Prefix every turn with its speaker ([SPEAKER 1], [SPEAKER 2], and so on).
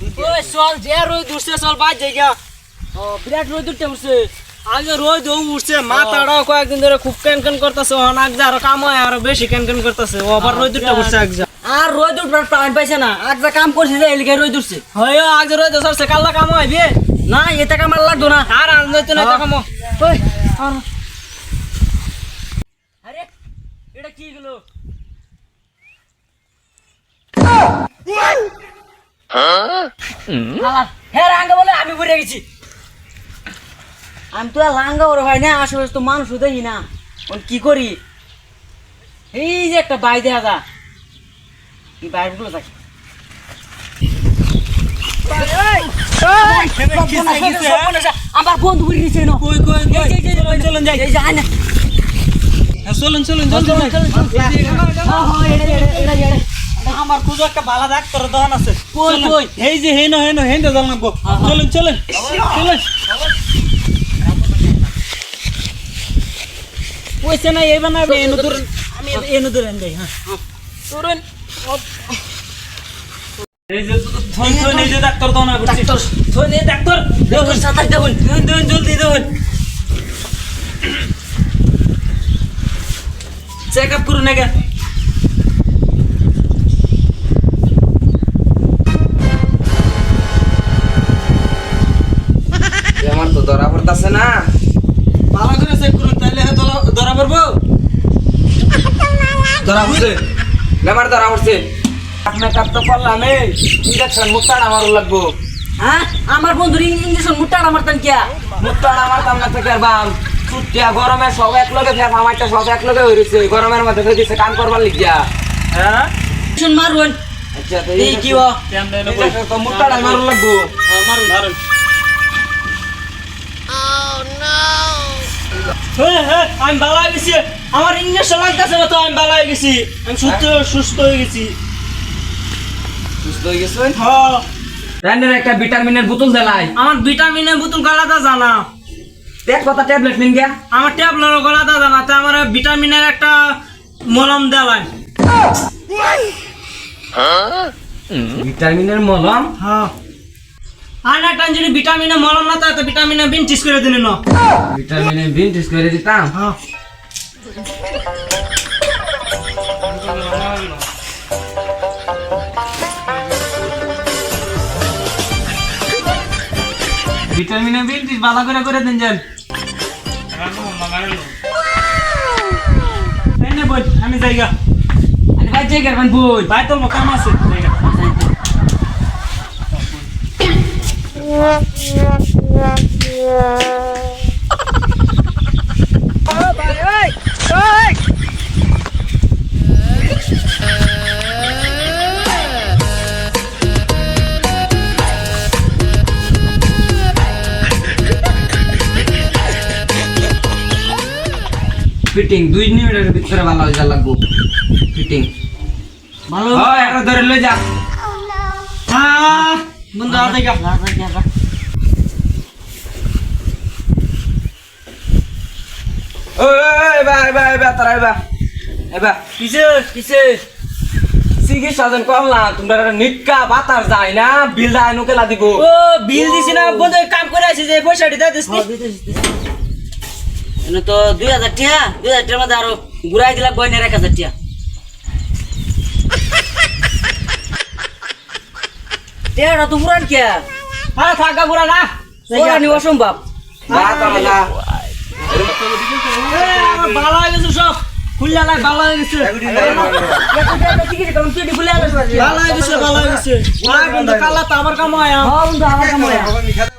[SPEAKER 1] ওই চল যে রোদ উঠছে চল বাজ জায়গা বিরাট রোদ উঠতে উঠছে আগে রোদ উঠছে মাথাটাও কয়েকদিন ধরে খুব ক্যানক্যান করতেছে অনেক যা আরো কাম হয় আরো বেশি ক্যানক্যান করতেছে আবার রোদ উঠতে উঠছে একজা
[SPEAKER 2] আর রোদ উঠবার প্রাণ পাইছে না আজ যা কাম করছে যে এলিকে রোদ উঠছে
[SPEAKER 1] হয় আগে রোদ উঠছে কাল্লা কাম হয় বে
[SPEAKER 2] না এটা কাম আর লাগতো না
[SPEAKER 1] আর আনন্দ হইতো না এটা কাম
[SPEAKER 2] ওই আরে এটা কি গেল হ্যাঁ রাঙ্গা বলে আমি ঘুরে গেছি আমি তো লাঙ্গা ওর ভাই না আসলে তো মানুষ দেখি না কি করি এই যে একটা বাই দেখা যা এই বাইরগুলো থাকি আমার বন্ধু ঘুরে গেছে
[SPEAKER 1] চলুন যাই চলুন চলুন আমার খুব একটা ভালো ডাক্তার দোকান আছে এই যে হেন হেন হেন দল নামবো চলুন চলুন চলুন পয়সা নাই এই বানাবে এনো ধরুন আমি এনো ধরেন যাই হ্যাঁ ধরুন এই যে থন থন এই যে ডাক্তার দোকান আছে ডাক্তার থন এই ডাক্তার দেখুন সাতাশ দেখুন দেখুন জলদি দেখুন চেক আপ করুন আগে
[SPEAKER 3] আমার তো ধরা পড়তাছে না
[SPEAKER 1] ভালো করে চেক করুন তাহলে ধরা পড়বো
[SPEAKER 3] ধরা পড়ছে আমার ধরা পড়ছে আপনার কাপ তো করলাম ইঞ্জেকশন মুক্তার আমার লাগবো
[SPEAKER 2] হ্যাঁ আমার বন্ধুর ইঞ্জেকশন মুটাড়া মারতাম কিয়া
[SPEAKER 3] মুক্তার আমার তাম না থেকে বাম ছুটিয়া গরমে সব এক লগে ফের আমারটা সব এক লগে হইছে গরমের মধ্যে ফের দিছে কাম করবার লিখিয়া
[SPEAKER 1] হ্যাঁ
[SPEAKER 2] ইঞ্জেকশন মারুন
[SPEAKER 3] আচ্ছা তো
[SPEAKER 2] এই কি ও
[SPEAKER 3] তো মুক্তার আমার লাগবো
[SPEAKER 1] মারুন মারুন হ্যাঁ আমি ভালো হয়ে গেছি আমার ইঞ্জেকশন লাগতেছে না তো আমি ভালো হয়ে গেছি আমি সুস্থ হয়ে গেছি
[SPEAKER 3] সুস্থ হয়ে গেছেন
[SPEAKER 1] হ্যাঁ
[SPEAKER 3] রান্নার একটা ভিটামিনের বোতল দেলাই
[SPEAKER 1] আমার ভিটামিনের বোতল গলাটা জানা
[SPEAKER 3] দেখ কত ট্যাবলেট নিন গিয়া
[SPEAKER 1] আমার ট্যাবলেট গলাটা জানা তো আমার ভিটামিনের একটা মলম দেলাই
[SPEAKER 3] ভিটামিনের মলম
[SPEAKER 1] হ্যাঁ আর না টান যদি ভিটামিনের মলম না তো ভিটামিনের বিন টিস করে দিন না
[SPEAKER 3] ভিটামিনের বিন টেস্ট করে দিতাম
[SPEAKER 1] হ্যাঁ ভিটামিনের বিন টিস ভালো করে দিন যান এনে বল আমি যাইগা
[SPEAKER 2] আরে ভাই জায়গা কোন বই
[SPEAKER 1] ভাই তোর কাম আছে যাইগা
[SPEAKER 3] ফিটিং 2 মিনিটের ভিতরে ভালো হয়ে যা লাগবো ফিটিং
[SPEAKER 2] ভালো
[SPEAKER 3] হয় একটা ধরে লই যা
[SPEAKER 1] হ্যাঁ বন্ধু আ যাইগা
[SPEAKER 3] ওই ভাই তারা এবা
[SPEAKER 2] কিসে
[SPEAKER 3] চিকিৎসা যেন করলাম তোমরা নিটকা বাতার যায় না বিল দেয় নুকেলা দিব
[SPEAKER 1] ও বিল দিছি না বন্ধু কাম করে আছি যে পয়সাটি দে দিস
[SPEAKER 2] এনে তো 2000 টাকা 2000 টাকার মধ্যে আরো ঘুরাই দিলা বইনের 1000 টাকা তেরা তো পুরান কে
[SPEAKER 1] হ্যাঁ থাকা পুরা না
[SPEAKER 2] ওরা নি অসম্ভব
[SPEAKER 3] বাতালা
[SPEAKER 1] আমার ভালো হয়ে গেছে সব খুললা লাই ভালো হয়ে গেছে ভালো হয়ে গেছে ভাই বন্ধু কালা তো আমার কাম হয়
[SPEAKER 2] বন্ধু আমার কাম হয়